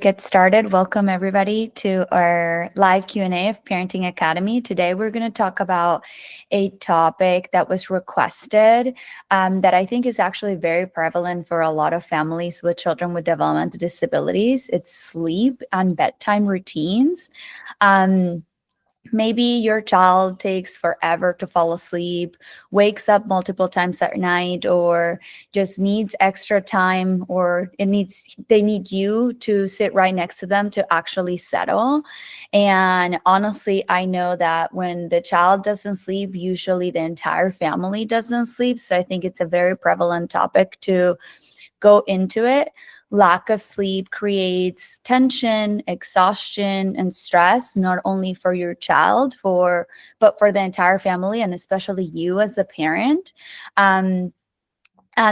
Get started. Welcome everybody to our live Q&A of Parenting Academy. Today we're going to talk about a topic that was requested that I think is actually very prevalent for a lot of families with children with developmental disabilities. It's sleep and bedtime routines. Maybe your child takes forever to fall asleep, wakes up multiple times at night, or just needs extra time, or they need you to sit right next to them to actually settle. And honestly, I know that when the child doesn't sleep, usually the entire family doesn't sleep. So I think it's a very prevalent topic to go into it. Lack of sleep creates tension, exhaustion, and stress, not only for your child, but for the entire family, and especially you as a parent. And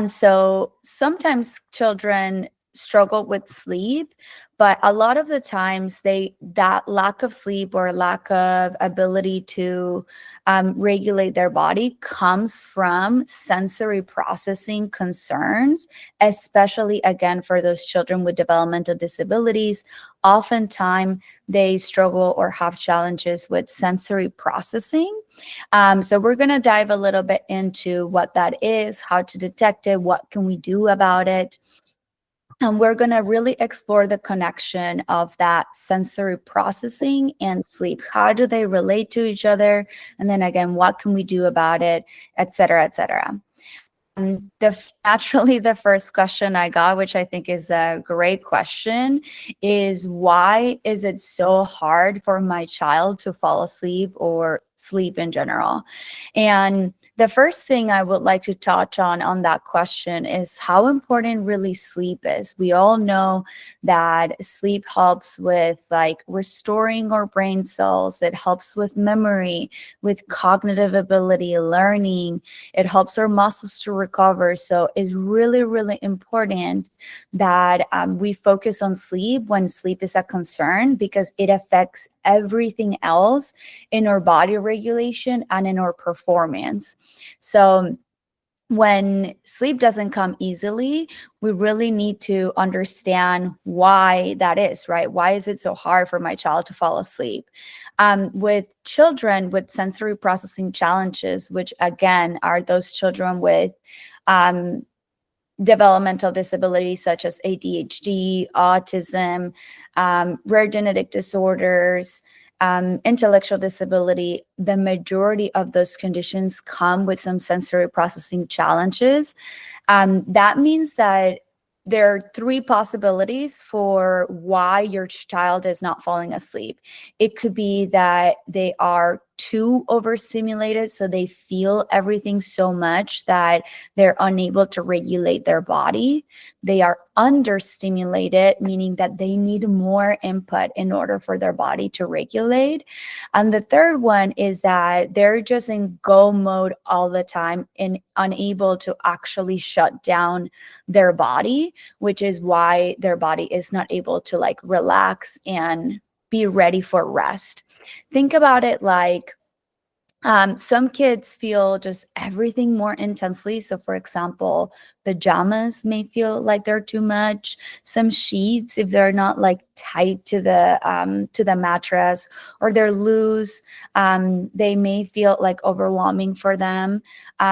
so sometimes children struggle with sleep, but a lot of the times that lack of sleep or lack of ability to regulate their body comes from sensory processing concerns, especially again for those children with developmental disabilities. Oftentimes they struggle or have challenges with sensory processing. So we're going to dive a little bit into what that is, how to detect it, what can we do about it. And we're going to really explore the connection of that sensory processing and sleep. How do they relate to each other? And then again, what can we do about it, et cetera, et cetera. Naturally, the first question I got, which I think is a great question, is why is it so hard for my child to fall asleep or sleep in general? And the first thing I would like to touch on that question is how important really sleep is. We all know that sleep helps with like restoring our brain cells. It helps with memory, with cognitive ability, learning. It helps our muscles to recover. So it's really, really important that we focus on sleep when sleep is a concern, because it affects everything else in our body regulation and in our performance. So when sleep doesn't come easily, we really need to understand why that is, right? Why is it so hard for my child to fall asleep? With children with sensory processing challenges, which again are those children with developmental disabilities such as ADHD, autism, rare genetic disorders, intellectual disability, the majority of those conditions come with some sensory processing challenges. That means that there are three possibilities for why your child is not falling asleep. It could be that they are too overstimulated, so they feel everything so much that they're unable to regulate their body. They are understimulated, meaning that they need more input in order for their body to regulate. And the third one is that they're just in go mode all the time and unable to actually shut down their body, which is why their body is not able to like relax and be ready for rest. Think about it like some kids feel just everything more intensely. So, for example, pajamas may feel like they're too much. Some sheets, if they're not like tight to the mattress, or they're loose, they may feel like overwhelming for them.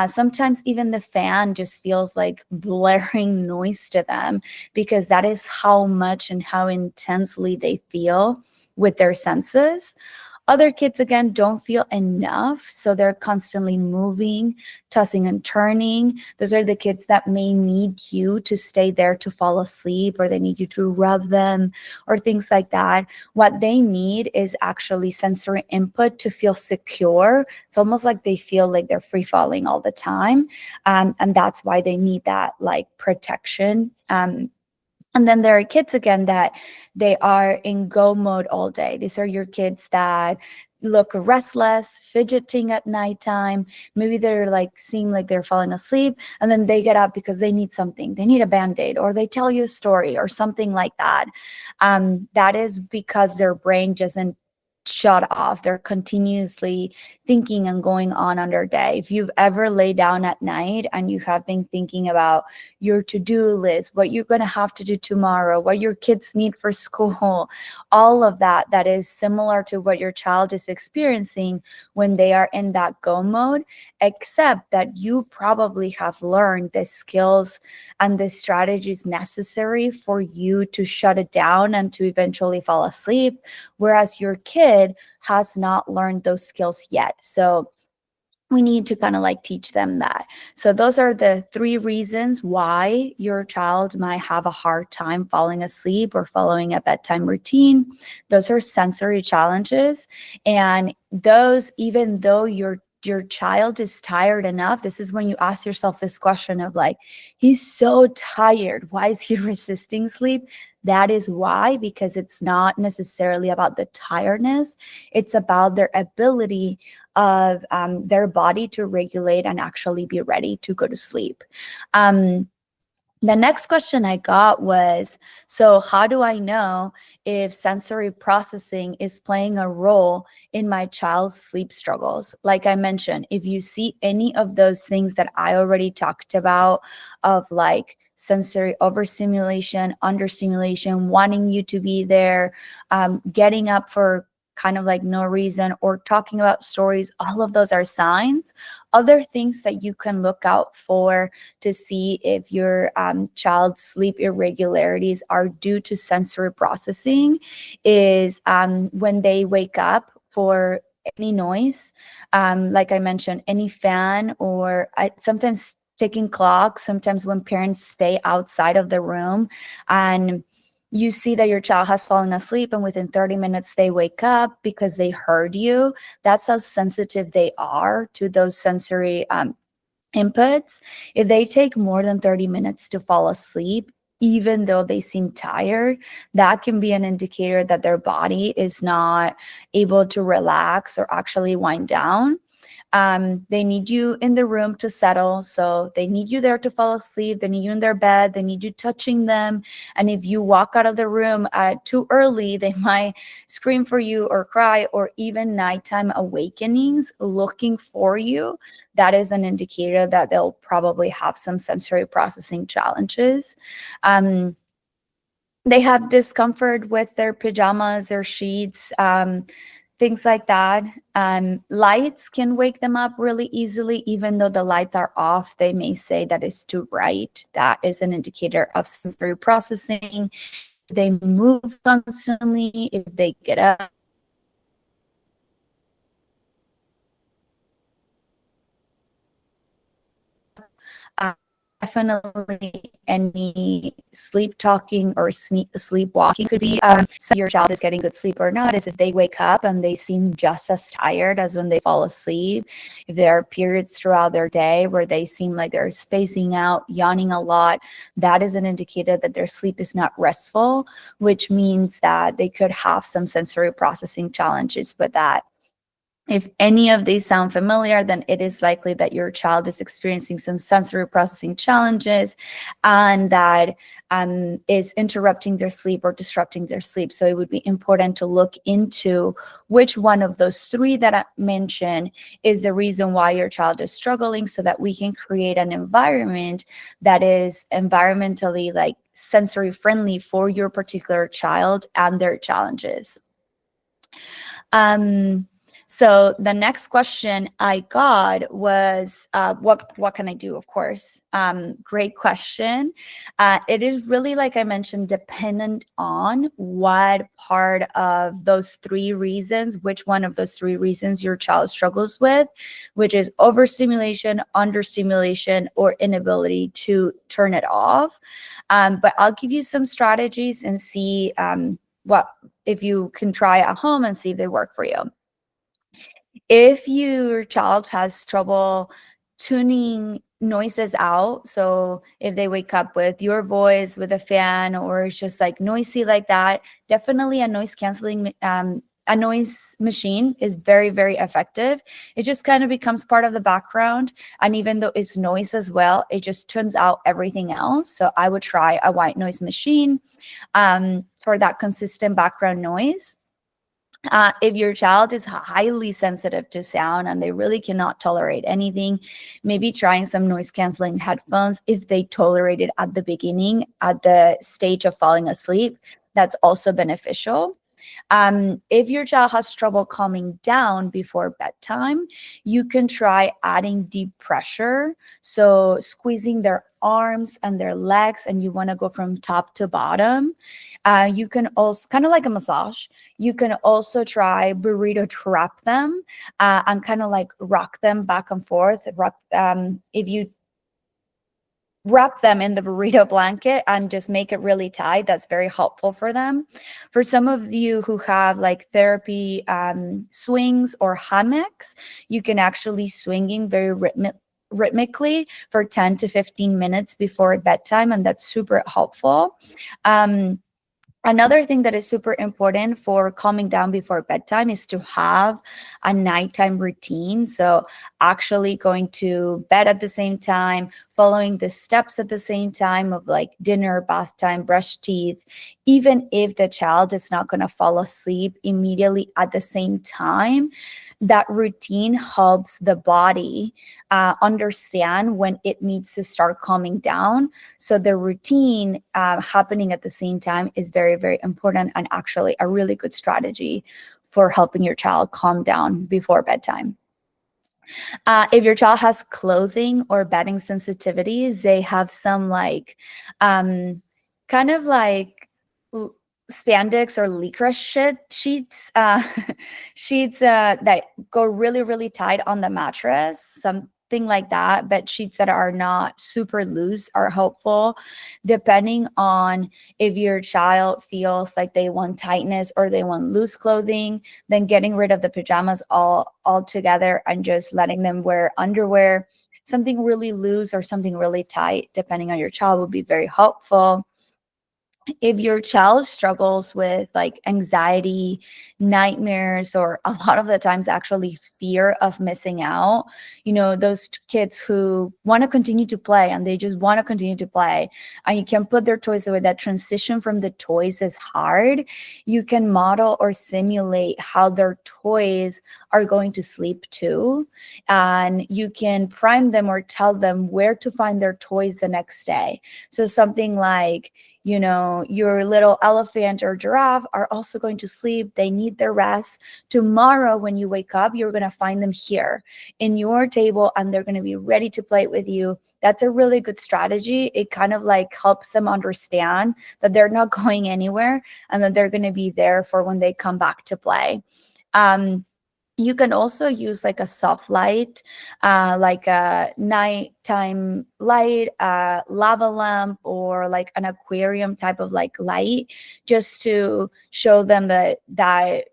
Sometimes even the fan just feels like blaring noise to them, because that is how much and how intensely they feel with their senses. Other kids, again, don't feel enough, so they're constantly moving, tossing and turning. Those are the kids that may need you to stay there to fall asleep, or they need you to rub them, or things like that. What they need is actually sensory input to feel secure. It's almost like they feel like they're free falling all the time, and that's why they need that like protection. And then there are kids, again, that they are in go mode all day. These are your kids that look restless, fidgeting at nighttime. Maybe they're like seem like they're falling asleep, and then they get up because they need something. They need a Band-Aid, or they tell you a story or something like that. That is because their brain shut off. They're continuously thinking and going on their day. If you've ever laid down at night and you have been thinking about your to-do list, what you're going to have to do tomorrow, what your kids need for school, all of that, that is similar to what your child is experiencing when they are in that go mode, except that you probably have learned the skills and the strategies necessary for you to shut it down and to eventually fall asleep, whereas your kid has not learned those skills yet. So we need to kind of like teach them that. So those are the 3 reasons why your child might have a hard time falling asleep or following a bedtime routine. Those are sensory challenges. And those, even though your child is tired enough, this is when you ask yourself this question of like, he's so tired, why is he resisting sleep? That is why, because it's not necessarily about the tiredness, it's about their ability of their body to regulate and actually be ready to go to sleep. The next question I got was, so how do I know if sensory processing is playing a role in my child's sleep struggles? Like I mentioned, if you see any of those things that I already talked about, of like sensory overstimulation, understimulation, wanting you to be there, getting up for kind of like no reason, or talking about stories, all of those are signs. Other things that you can look out for to see if your child's sleep irregularities are due to sensory processing is when they wake up for any noise, like I mentioned, any fan, or sometimes ticking clock, sometimes when parents stay outside of the room and you see that your child has fallen asleep and within 30 minutes they wake up because they heard you. That's how sensitive they are to those sensory inputs. If they take more than 30 minutes to fall asleep, even though they seem tired, that can be an indicator that their body is not able to relax or actually wind down. They need you in the room to settle. So they need you there to fall asleep. They need you in their bed. They need you touching them. And if you walk out of the room too early, they might scream for you or cry, or even nighttime awakenings looking for you. That is an indicator that they'll probably have some sensory processing challenges. They have discomfort with their pajamas, their sheets, things like that. Lights can wake them up really easily. Even though the lights are off, they may say that it's too bright. That is an indicator of sensory processing. If they move constantly, if they get up, definitely any sleep talking or sleepwalking could be so your child is getting good sleep or not, is if they wake up and they seem just as tired as when they fall asleep. If there are periods throughout their day where they seem like they're spacing out, yawning a lot, that is an indicator that their sleep is not restful, which means that they could have some sensory processing challenges with that. If any of these sound familiar, then it is likely that your child is experiencing some sensory processing challenges and that is interrupting their sleep or disrupting their sleep. So it would be important to look into which one of those 3 that I mentioned is the reason why your child is struggling, so that we can create an environment that is environmentally like sensory friendly for your particular child and their challenges. So the next question I got was, what can I do? Of course, great question. It is really, like I mentioned, dependent on what part of those 3 reasons, which one of those 3 reasons your child struggles with, which is overstimulation, understimulation, or inability to turn it off. But I'll give you some strategies and see what if you can try at home and see if they work for you. If your child has trouble tuning noises out, so if they wake up with your voice, with a fan, or it's just like noisy like that, definitely a noise canceling, a noise machine is very, very effective. It just kind of becomes part of the background. And even though it's noise as well, it just tunes out everything else. So I would try a white noise machine for that consistent background noise. If your child is highly sensitive to sound and they really cannot tolerate anything, maybe trying some noise canceling headphones if they tolerate it at the beginning, at the stage of falling asleep, that's also beneficial. If your child has trouble calming down before bedtime, you can try adding deep pressure. So squeezing their arms and their legs, and you want to go from top to bottom. You can also, kind of like a massage, you can also try burrito trap them and kind of like rock them back and forth. If you wrap them in the burrito blanket and just make it really tight, that's very helpful for them. For some of you who have like therapy swings or hammocks, you can actually swinging very rhythmically for 10 to 15 minutes before bedtime, and that's super helpful. Another thing that is super important for calming down before bedtime is to have a nighttime routine. So, actually going to bed at the same time, following the steps at the same time of like dinner, bath time, brush teeth, even if the child is not going to fall asleep immediately at the same time, that routine helps the body understand when it needs to start calming down. So the routine happening at the same time is very, very important, and actually a really good strategy for helping your child calm down before bedtime. If your child has clothing or bedding sensitivities, they have some like kind of like spandex or lycra sheets sheets that go really, really tight on the mattress, something like that. Bed sheets that are not super loose are helpful, depending on if your child feels like they want tightness or they want loose clothing. Then getting rid of the pajamas altogether and just letting them wear underwear, something really loose or something really tight, depending on your child, would be very helpful. If your child struggles with like anxiety, nightmares, or a lot of the times actually fear of missing out, those kids who want to continue to play and they just want to continue to play, and you can put their toys away, that transition from the toys is hard. You can model or simulate how their toys are going to sleep too. And you can prime them or tell them where to find their toys the next day. So something like, your little elephant or giraffe are also going to sleep. They need their rest. Tomorrow, when you wake up, you're going to find them here in your table and they're going to be ready to play with you. That's a really good strategy. It kind of like helps them understand that they're not going anywhere and that they're going to be there for when they come back to play. You can also use like a soft light, like a nighttime light, a lava lamp, or like an aquarium type of like light, just to show them that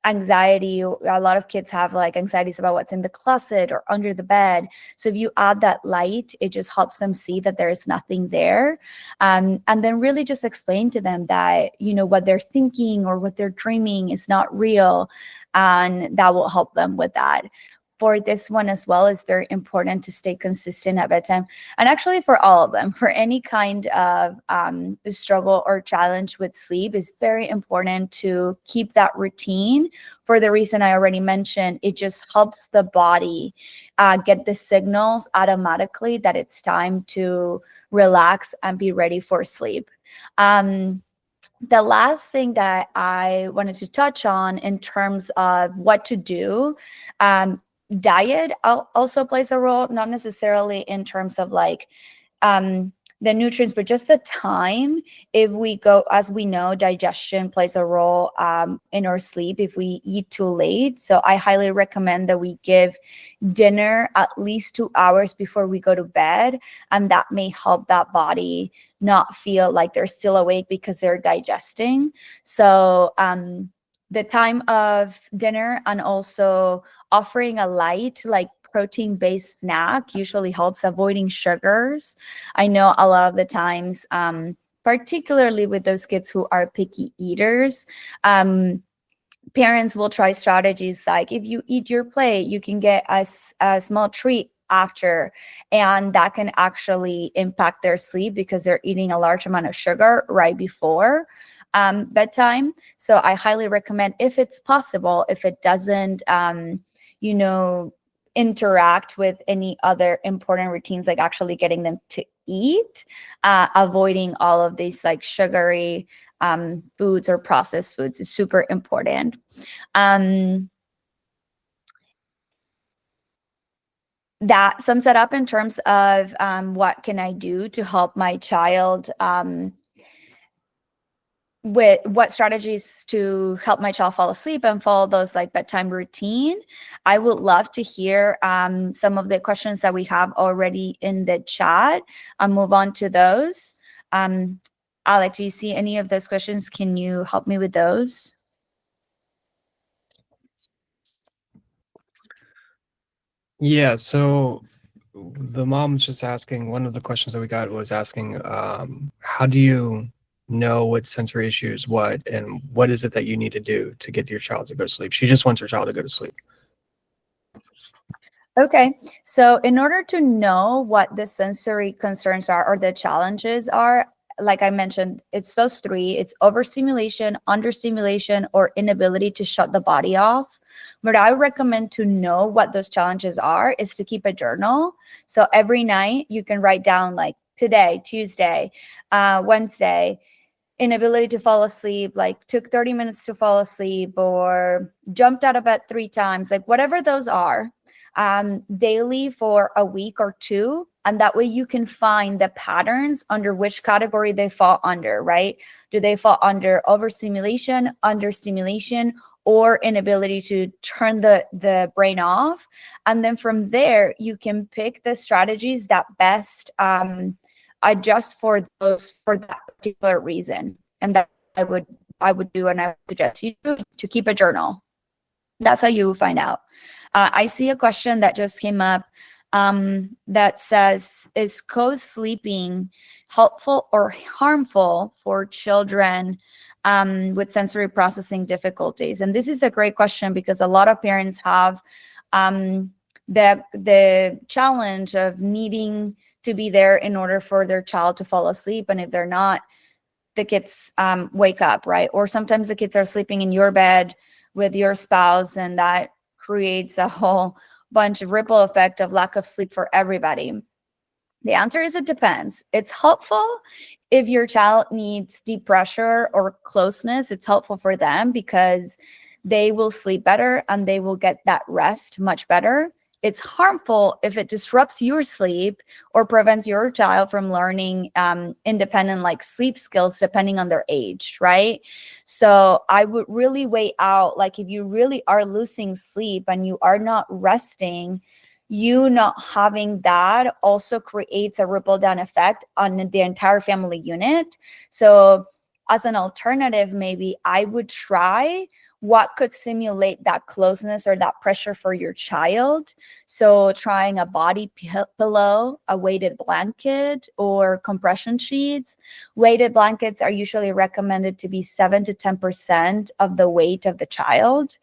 anxiety. A lot of kids have like anxieties about what's in the closet or under the bed. So if you add that light, it just helps them see that there is nothing there. And then really just explain to them that, what they're thinking or what they're dreaming is not real. And that will help them with that. For this one as well, it's very important to stay consistent at bedtime. And actually for all of them, for any kind of struggle or challenge with sleep, it's very important to keep that routine. For the reason I already mentioned, it just helps the body get the signals automatically that it's time to relax and be ready for sleep. The last thing that I wanted to touch on in terms of what to do, diet also plays a role, not necessarily in terms of like the nutrients, but just the time. If we go, as we know, digestion plays a role in our sleep if we eat too late. So I highly recommend that we give dinner at least 2 hours before we go to bed, and that may help that body not feel like they're still awake because they're digesting. So the time of dinner, and also offering a light like protein-based snack, usually helps. Avoiding sugars, I know a lot of the times, particularly with those kids who are picky eaters, parents will try strategies like, if you eat your plate, you can get a small treat after, and that can actually impact their sleep because they're eating a large amount of sugar right before. bedtime. So I highly recommend, if it's possible, if it doesn't, you know, interact with any other important routines, like actually getting them to eat, avoiding all of these like sugary foods or processed foods is super important. That sums it up in terms of what can I do to help my child, with what strategies to help my child fall asleep and follow those like bedtime routine. I would love to hear some of the questions that we have already in the chat. I'll move on to those. Alec, do you see any of those questions? Can you help me with those? Yeah, so the mom's just asking, one of the questions that we got was asking, how do you know what sensory issue is what, and what is it that you need to do to get your child to go to sleep? She just wants her child to go to sleep. Okay, so in order to know what the sensory concerns are or the challenges are, like I mentioned, it's those three. It's overstimulation, understimulation, or inability to shut the body off. What I recommend to know what those challenges are is to keep a journal. So every night you can write down like today, Tuesday, Wednesday, inability to fall asleep, like took 30 minutes to fall asleep, or jumped out of bed 3 times, like whatever those are, daily for a week or two. And that way you can find the patterns under which category they fall under, right? Do they fall under overstimulation, understimulation, or inability to turn the brain off? And then from there, you can pick the strategies that best adjust for that particular reason. And that I would do, and I would suggest you do, to keep a journal. That's how you find out. I see a question that just came up that says, is co-sleeping helpful or harmful for children with sensory processing difficulties? And this is a great question, because a lot of parents have the challenge of needing to be there in order for their child to fall asleep. And if they're not, the kids wake up, right? Or sometimes the kids are sleeping in your bed with your spouse, and that creates a whole bunch of ripple effect of lack of sleep for everybody. The answer is it depends. It's helpful if your child needs deep pressure or closeness. It's helpful for them because they will sleep better and they will get that rest much better. It's harmful if it disrupts your sleep or prevents your child from learning independent like sleep skills, depending on their age, right? So I would really weigh out, like, if you really are losing sleep and you are not resting, you not having that also creates a ripple down effect on the entire family unit. So as an alternative, maybe I would try what could simulate that closeness or that pressure for your child. So trying a body pillow, a weighted blanket, or compression sheets. Weighted blankets are usually recommended to be 7 to 10% of the weight of the child.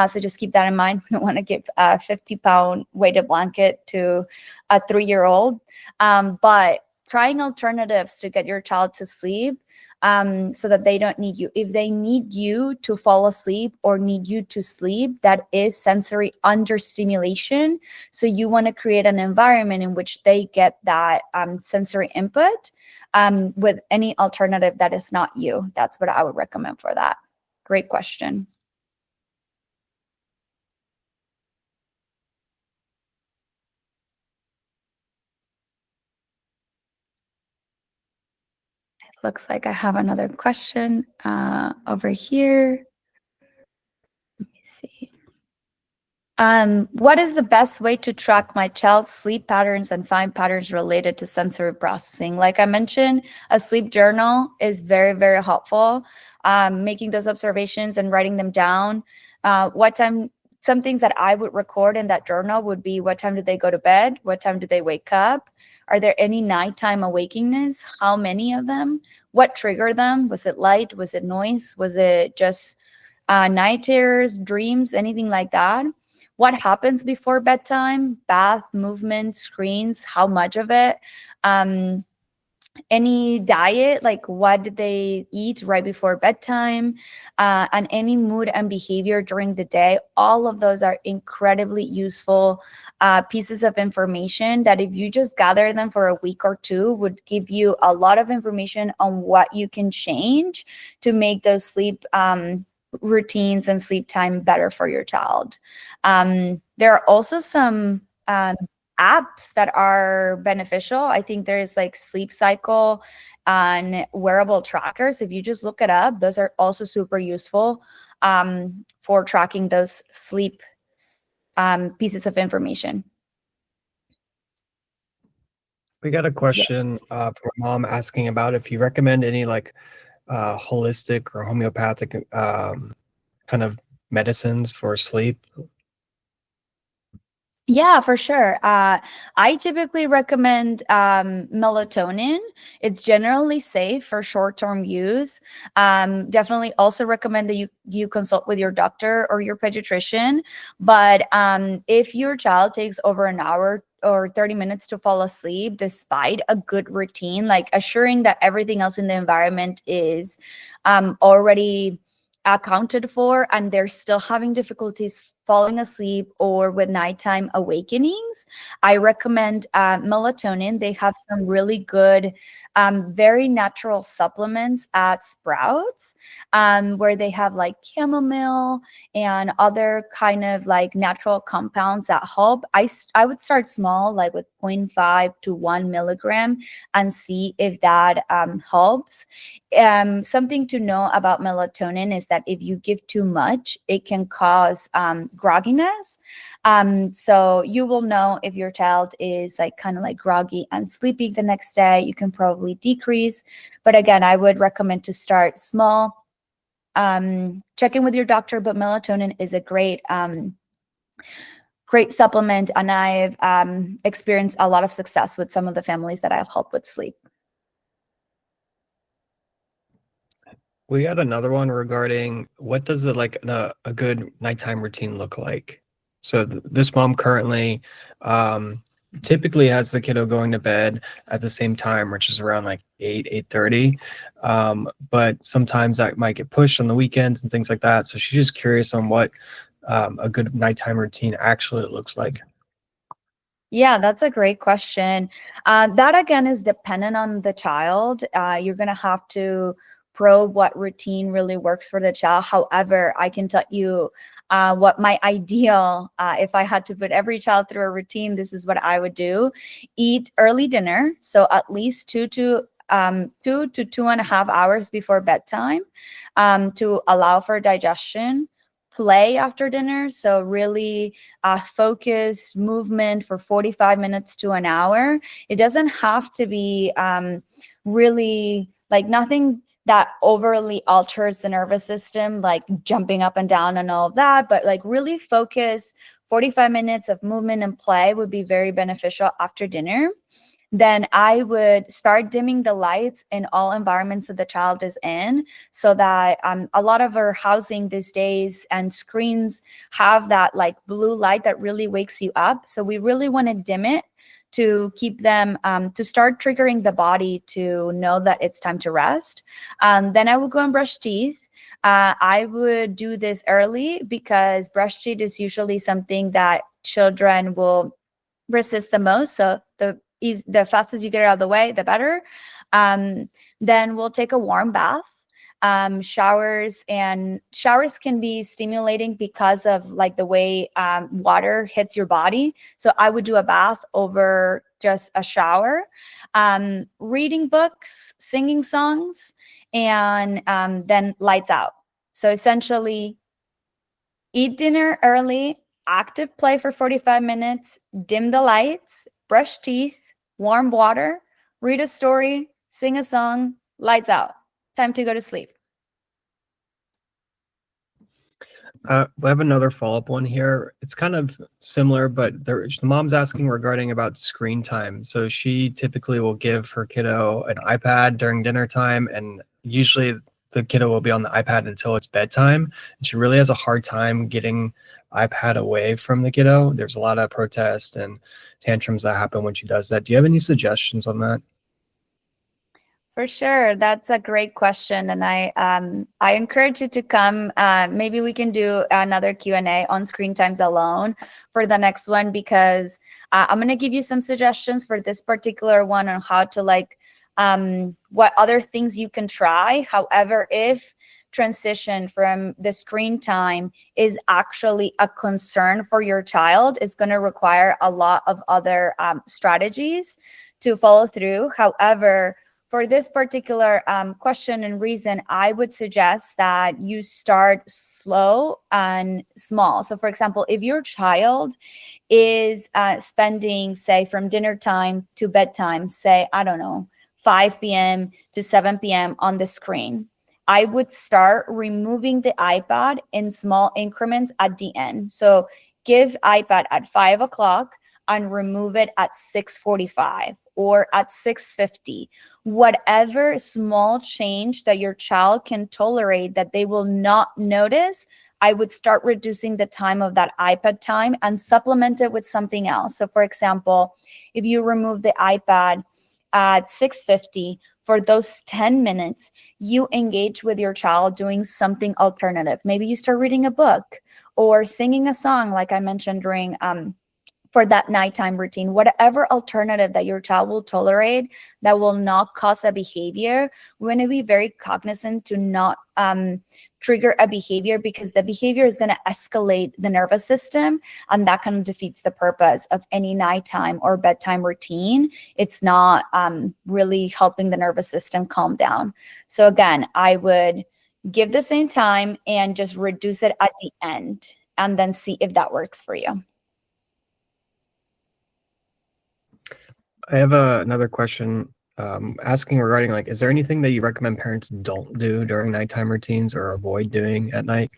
So just keep that in mind. We don't want to give a 50-pound weighted blanket to a 3-year-old. But trying alternatives to get your child to sleep, so that they don't need you. If they need you to fall asleep or need you to sleep, that is sensory understimulation. So you want to create an environment in which they get that sensory input with any alternative that is not you. That's what I would recommend for that. Great question. Looks like I have another question over here. Let me see. What is the best way to track my child's sleep patterns and find patterns related to sensory processing? Like I mentioned, a sleep journal is very, very helpful. Making those observations and writing them down. Some things that I would record in that journal would be, what time do they go to bed? What time do they wake up? Are there any nighttime awakenings? How many of them? What triggered them? Was it light? Was it noise? Was it just night terrors, dreams, anything like that? What happens before bedtime? Bath, movement, screens, how much of it? any diet, like what did they eat right before bedtime, and any mood and behavior during the day. All of those are incredibly useful pieces of information that if you just gather them for a week or two would give you a lot of information on what you can change to make those sleep routines and sleep time better for your child. There are also some apps that are beneficial. I think there is like Sleep Cycle and wearable trackers. If you just look it up, those are also super useful for tracking those sleep pieces of information. We got a question from a mom asking about if you recommend any like holistic or homeopathic kind of medicines for sleep. Yeah, for sure. I typically recommend melatonin. It's generally safe for short-term use. Definitely also recommend that you consult with your doctor or your pediatrician. But if your child takes over an hour or 30 minutes to fall asleep, despite a good routine, like assuring that everything else in the environment is already accounted for and they're still having difficulties falling asleep or with nighttime awakenings, I recommend melatonin. They have some really good, very natural supplements at Sprouts, where they have like chamomile and other kind of like natural compounds that help. I would start small, like with 0.5 to 1 milligram, and see if that helps. Something to know about melatonin is that if you give too much, it can cause grogginess. So you will know if your child is like kind of like groggy and sleepy the next day. You can probably decrease. But again, I would recommend to start small. Check in with your doctor, but melatonin is a great great supplement, and I've experienced a lot of success with some of the families that I've helped with sleep. We got another one regarding what does it like a good nighttime routine look like? So this mom currently typically has the kiddo going to bed at the same time, which is around like 8:30. But sometimes that might get pushed on the weekends and things like that. So she's just curious on what a good nighttime routine actually looks like. Yeah, that's a great question. That again is dependent on the child. You're going to have to probe what routine really works for the child. However, I can tell you what my ideal, if I had to put every child through a routine, this is what I would do. Eat early dinner. So at least 2 to 2.5 hours before bedtime to allow for digestion. Play after dinner. So really focus movement for 45 minutes to an hour. It doesn't have to be really like nothing that overly alters the nervous system, like jumping up and down and all of that, but like really focus. 45 minutes of movement and play would be very beneficial after dinner. Then I would start dimming the lights in all environments that the child is in, so that a lot of our housing these days and screens have that like blue light that really wakes you up. So we really want to dim it to keep them to start triggering the body to know that it's time to rest. Then I will go and brush teeth. I would do this early because brush teeth is usually something that children will resist the most. So the fastest you get it out of the way, the better. Then we'll take a warm bath. Showers can be stimulating because of like the way water hits your body. So I would do a bath over just a shower. Reading books, singing songs, and then lights out. So essentially, eat dinner early, active play for 45 minutes, dim the lights, brush teeth, warm water, read a story, sing a song, lights out. Time to go to sleep. We have another follow-up one here. It's kind of similar, but the mom's asking regarding about screen time. So she typically will give her kiddo an iPad during dinner time, and usually the kiddo will be on the iPad until it's bedtime. And she really has a hard time getting iPad away from the kiddo. There's a lot of protest and tantrums that happen when she does that. Do you have any suggestions on that? For sure. That's a great question. And I encourage you to come. Maybe we can do another Q&A on screen times alone for the next one, because I'm going to give you some suggestions for this particular one on how to what other things you can try. However, if transition from the screen time is actually a concern for your child, it's going to require a lot of other strategies to follow through. However, for this particular question and reason, I would suggest that you start slow and small. So for example, if your child is spending, say, from dinner time to bedtime, say, I don't know, 5 p.m. to 7 p.m. on the screen, I would start removing the iPad in small increments at the end. So give iPad at 5 o'clock and remove it at 6:45 or at 6:50. Whatever small change that your child can tolerate that they will not notice, I would start reducing the time of that iPad time and supplement it with something else. So for example, if you remove the iPad at 6:50, for those 10 minutes, you engage with your child doing something alternative. Maybe you start reading a book or singing a song, like I mentioned during for that nighttime routine. Whatever alternative that your child will tolerate that will not cause a behavior, we want to be very cognizant to not trigger a behavior, because the behavior is going to escalate the nervous system, and that kind of defeats the purpose of any nighttime or bedtime routine. It's not really helping the nervous system calm down. So again, I would give the same time and just reduce it at the end, and then see if that works for you. I have another question asking regarding, like, is there anything that you recommend parents don't do during nighttime routines or avoid doing at night?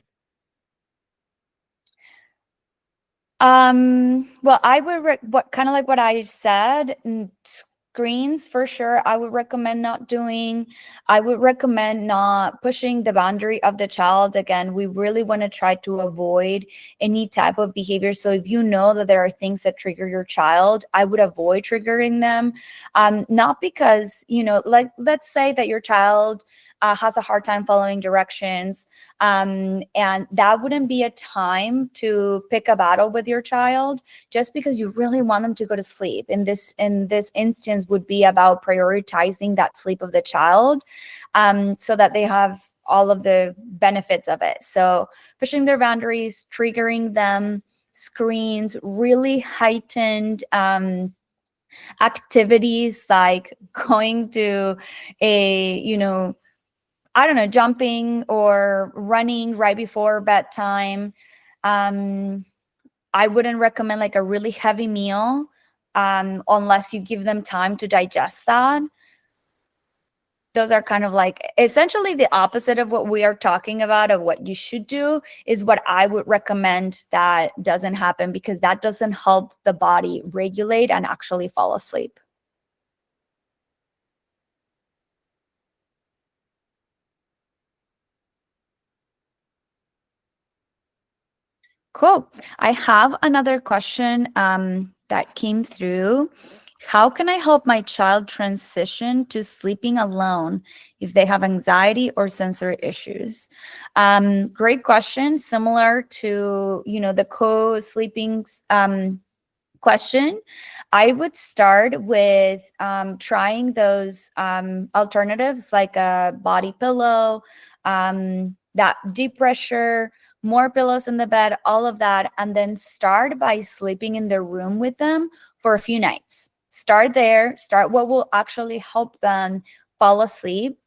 Well, I would what kind of like what I said, screens for sure. I would recommend not doing. I would recommend not pushing the boundary of the child. Again, we really want to try to avoid any type of behavior. So if you know that there are things that trigger your child, I would avoid triggering them. Not because, let's say that your child has a hard time following directions, and that wouldn't be a time to pick a battle with your child just because you really want them to go to sleep. In this instance would be about prioritizing that sleep of the child, so that they have all of the benefits of it. So pushing their boundaries, triggering them, screens, really heightened activities like going to a, I don't know, jumping or running right before bedtime. I wouldn't recommend like a really heavy meal unless you give them time to digest that. Those are kind of like essentially the opposite of what we are talking about, of what you should do, is what I would recommend that doesn't happen, because that doesn't help the body regulate and actually fall asleep. Cool. I have another question that came through. How can I help my child transition to sleeping alone if they have anxiety or sensory issues? Great question. Similar to, the co-sleeping question. I would start with trying those alternatives like a body pillow, that deep pressure, more pillows in the bed, all of that, and then start by sleeping in the room with them for a few nights. Start there, start what will actually help them fall asleep.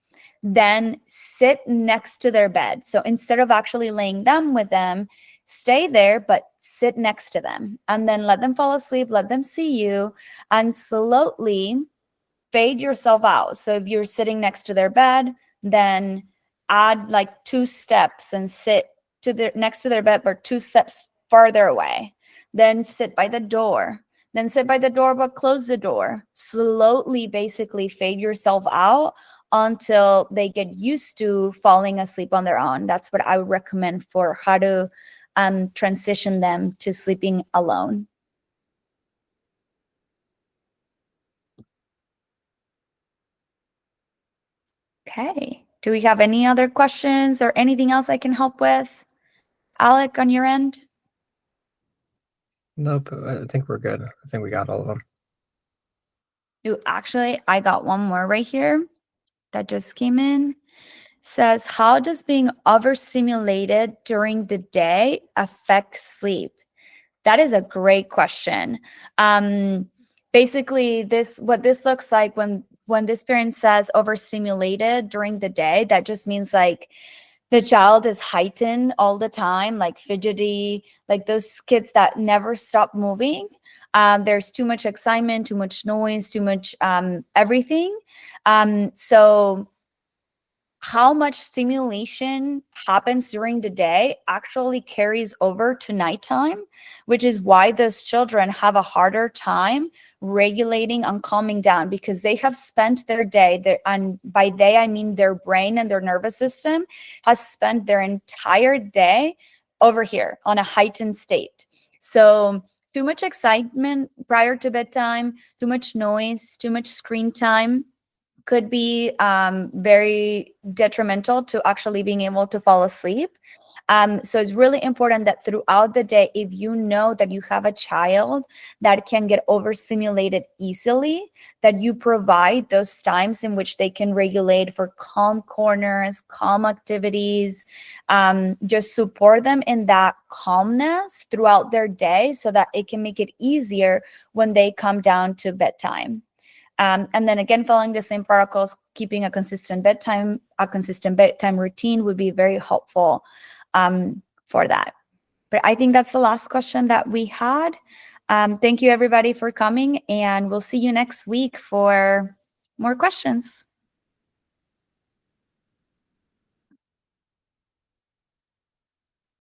Then sit next to their bed. So instead of actually laying down with them, stay there, but sit next to them, and then let them fall asleep, let them see you, and slowly fade yourself out. So if you're sitting next to their bed, then add like 2 steps and sit next to their bed, but 2 steps farther away. Then sit by the door. Then sit by the door, but close the door. Slowly, basically fade yourself out until they get used to falling asleep on their own. That's what I would recommend for how to transition them to sleeping alone. Okay. Do we have any other questions or anything else I can help with? Alec, on your end? Nope, I think we're good. I think we got all of them. Ooh, actually, I got one more right here that just came in. Says, how does being overstimulated during the day affect sleep? That is a great question. Basically, what this looks like when this parent says overstimulated during the day, that just means like the child is heightened all the time, like fidgety, like those kids that never stop moving. There's too much excitement, too much noise, too much everything. So how much stimulation happens during the day actually carries over to nighttime, which is why those children have a harder time regulating and calming down, because they have spent their day there, and by they I mean their brain and their nervous system has spent their entire day over here on a heightened state. So too much excitement prior to bedtime, too much noise, too much screen time could be very detrimental to actually being able to fall asleep. So it's really important that throughout the day, if you know that you have a child that can get overstimulated easily, that you provide those times in which they can regulate for calm corners, calm activities, just support them in that calmness throughout their day so that it can make it easier when they come down to bedtime. And then again, following the same protocols, keeping a consistent bedtime routine would be very helpful for that. But I think that's the last question that we had. Thank you everybody for coming, and we'll see you next week for more questions.